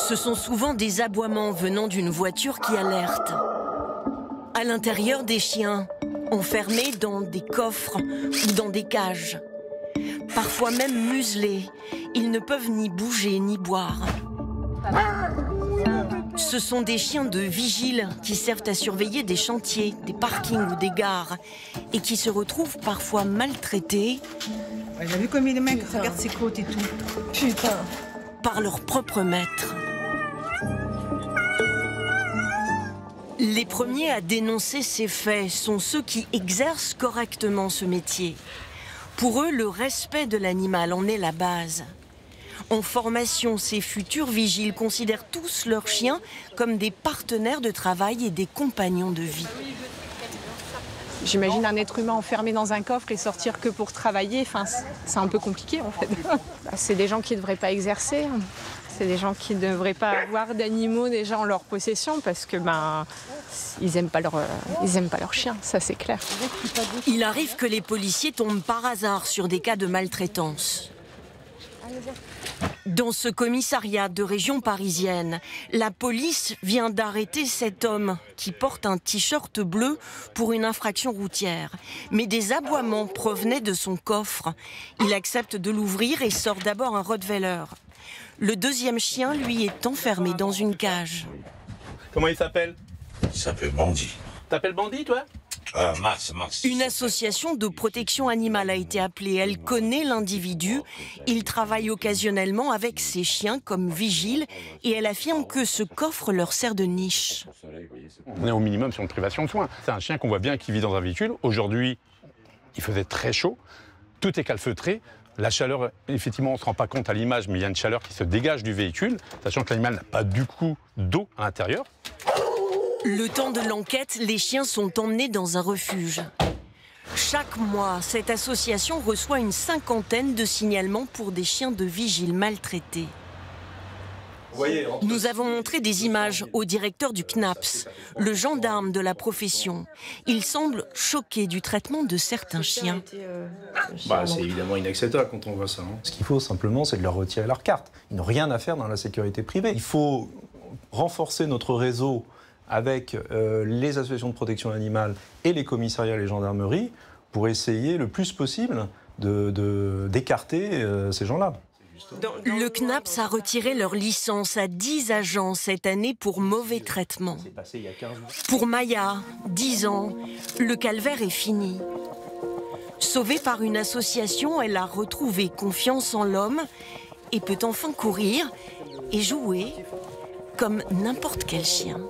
Ce sont souvent des aboiements venant d'une voiture qui alerte. À l'intérieur, des chiens enfermés dans des coffres ou dans des cages. Parfois même muselés, ils ne peuvent ni bouger ni boire. Ce sont des chiens de vigile qui servent à surveiller des chantiers, des parkings ou des gares et qui se retrouvent parfois maltraités. Ouais, j'ai vu combien de mecs regardent ses côtes et tout. Putain. Par leur propre maître. Les premiers à dénoncer ces faits sont ceux qui exercent correctement ce métier. Pour eux, le respect de l'animal en est la base. En formation, ces futurs vigiles considèrent tous leurs chiens comme des partenaires de travail et des compagnons de vie. J'imagine un être humain enfermé dans un coffre et sortir que pour travailler, enfin, c'est un peu compliqué en fait. C'est des gens qui ne devraient pas exercer, c'est des gens qui ne devraient pas avoir d'animaux déjà en leur possession parce que ils n'aiment pas leurs chiens, ça c'est clair. Il arrive que les policiers tombent par hasard sur des cas de maltraitance. Dans ce commissariat de région parisienne, la police vient d'arrêter cet homme qui porte un t-shirt bleu pour une infraction routière. Mais des aboiements provenaient de son coffre. Il accepte de l'ouvrir et sort d'abord un Rottweiler. Le deuxième chien, lui, est enfermé dans une cage. Comment il s'appelle? Il s'appelle Bandit. T'appelles Bandit, toi? Max. Une association de protection animale a été appelée. Elle connaît l'individu. Il travaille occasionnellement avec ses chiens comme vigile et elle affirme que ce coffre leur sert de niche. On est au minimum sur une privation de soins. C'est un chien qu'on voit bien qui vit dans un véhicule. Aujourd'hui, il faisait très chaud. Tout est calfeutré. La chaleur, effectivement, on ne se rend pas compte à l'image, mais il y a une chaleur qui se dégage du véhicule, sachant que l'animal n'a pas du coup d'eau à l'intérieur. Le temps de l'enquête, les chiens sont emmenés dans un refuge. Chaque mois, cette association reçoit une 50aine de signalements pour des chiens de vigile maltraités. Nous avons montré des images au directeur du CNAPS, le gendarme de la profession. Il semble choqué du traitement de certains chiens. C'est évidemment inacceptable quand on voit ça. Ce qu'il faut simplement, c'est de leur retirer leur carte. Ils n'ont rien à faire dans la sécurité privée. Il faut renforcer notre réseau avec les associations de protection animale et les commissariats et les gendarmeries pour essayer le plus possible d'écarter ces gens-là. Le CNAPS a retiré leur licence à 10 agents cette année pour mauvais traitement. Pour Maya, 10 ans, le calvaire est fini. Sauvée par une association, elle a retrouvé confiance en l'homme et peut enfin courir et jouer comme n'importe quel chien.